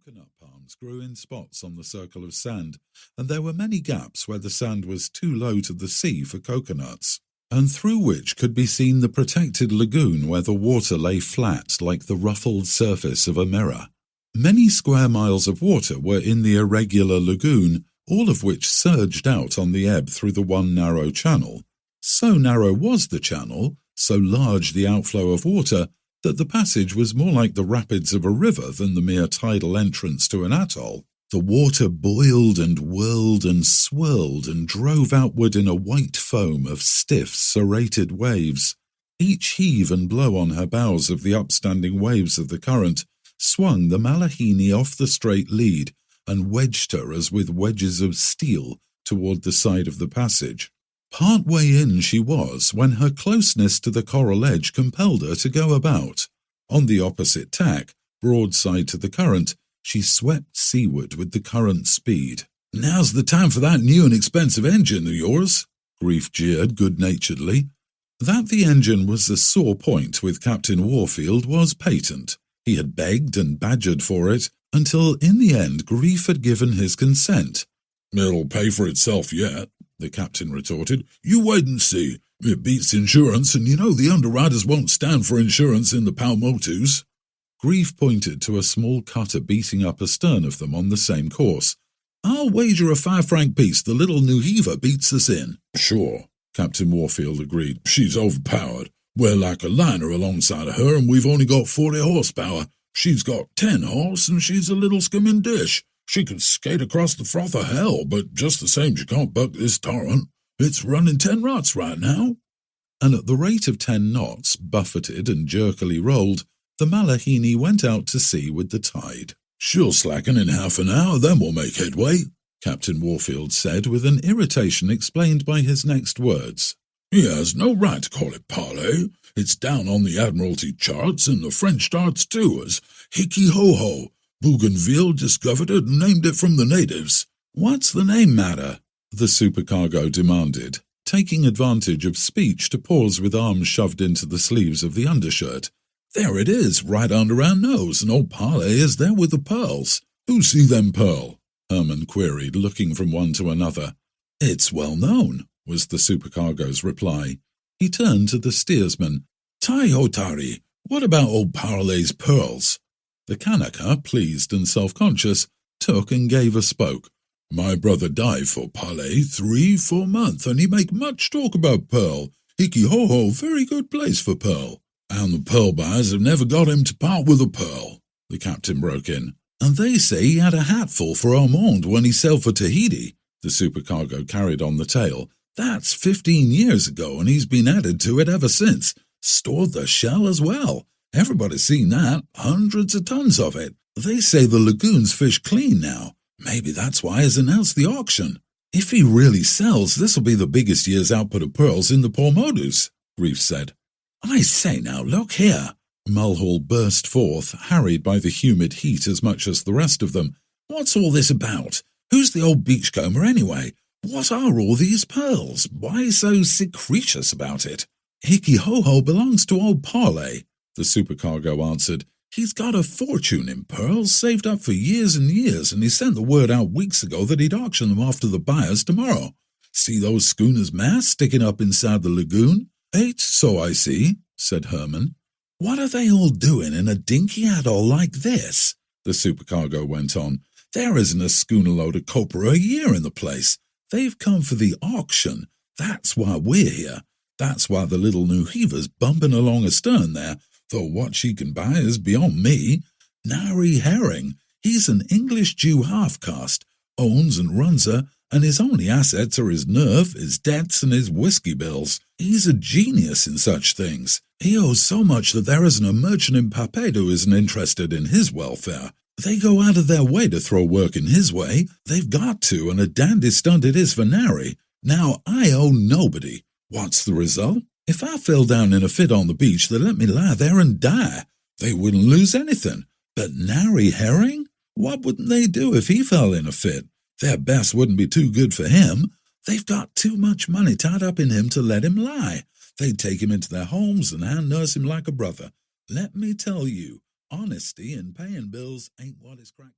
Coconut palms grew in spots on the circle of sand, and there were many gaps where the sand was too low to the sea for coconuts, and through which could be seen the protected lagoon where the water lay flat like the ruffled surface of a mirror. Many square miles of water were in the irregular lagoon, all of which surged out on the ebb through the one narrow channel. So narrow was the channel, so large the outflow of water, that the passage was more like the rapids of a river than the mere tidal entrance to an atoll. The water boiled and whirled and swirled and drove outward in a white foam of stiff, serrated waves. Each heave and blow on her bows of the upstanding waves of the current swung the Malahini off the straight lead and wedged her as with wedges of steel toward the side of the passage. Part way in she was when her closeness to the coral edge compelled her to go about. On the opposite tack, broadside to the current, she swept seaward with the current speed. "Now's the time for that new and expensive engine of yours," Grief jeered good-naturedly. That the engine was a sore point with Captain Warfield was patent. He had begged and badgered for it, until in the end Grief had given his consent. "It'll pay for itself yet," the captain retorted. "You wait and see. It beats insurance, and you know the underwriters won't stand for insurance in the Paumotus." Grief pointed to a small cutter beating up astern of them on the same course. "I'll wager a 5-franc piece the little Nuhiva beats us in." "Sure," Captain Warfield agreed. "She's overpowered. We're like a liner alongside of her, and we've only got 40 horsepower. She's got 10 horse, and she's a little skimming dish. She can skate across the froth of hell, but just the same she can't buck this torrent. It's running 10 knots right now." And at the rate of 10 knots, buffeted and jerkily rolled, the Malahini went out to sea with the tide. "She'll slacken in half an hour, then we'll make headway," Captain Warfield said, with an irritation explained by his next words. "He has no right to call it Parlay. It's down on the Admiralty charts and the French charts too as Hikihoho. Bougainville discovered it and named it from the natives." "What's the name matter?" the supercargo demanded, taking advantage of speech to pause with arms shoved into the sleeves of the undershirt. "There it is, right under our nose, and old Parlay is there with the pearls." "Who see them pearl?" Herman queried, looking from one to another. "It's well known," was the supercargo's reply. He turned to the steersman. "Tai Hotari, what about old Parlay's pearls?" The Kanaka, pleased and self-conscious, took and gave a spoke. "My brother died for Parlay 3-4 months, and he make much talk about pearl. Hikihoho, very good place for pearl. And the pearl buyers have never got him to part with a pearl," the captain broke in. "And they say he had a hatful for Ormond when he sailed for Tahiti," the supercargo carried on the tale. "That's 15 years ago, and he's been added to it ever since. Stored the shell as well. Everybody's seen that, hundreds of tons of it. They say the lagoon's fish clean now. Maybe that's why he's announced the auction. If he really sells, this'll be the biggest year's output of pearls in the Paumotus," Grief said. "I say now, look here." Mulhall burst forth, harried by the humid heat as much as the rest of them. "What's all this about? Who's the old beachcomber anyway? What are all these pearls? Why so secretious about it?" "Hikihoho belongs to old Parlay," the supercargo answered. "He's got a fortune in pearls, saved up for years and years, and he sent the word out weeks ago that he'd auction them off to the buyers tomorrow. See those schooners' masts sticking up inside the lagoon?" "Ain't so I see," said Herman. "What are they all doing in a dinky atoll like this?" the supercargo went on. "There isn't a schooner load of copra a year in the place. They've come for the auction. That's why we're here. That's why the little Nuhiva's bumping along astern there, though what she can buy is beyond me. Nari Herring, he's an English Jew half-caste, owns and runs her, and his only assets are his nerve, his debts, and his whiskey bills. He's a genius in such things. He owes so much that there isn't a merchant in Papeete who isn't interested in his welfare. They go out of their way to throw work in his way. They've got to, and a dandy stunt it is for Nari. Now, I owe nobody. What's the result? If I fell down in a fit on the beach, they'd let me lie there and die. They wouldn't lose anything. But Nari Herring? What wouldn't they do if he fell in a fit? Their best wouldn't be too good for him. They've got too much money tied up in him to let him lie. They'd take him into their homes and hand-nurse him like a brother. Let me tell you, honesty in paying bills ain't what is cracked.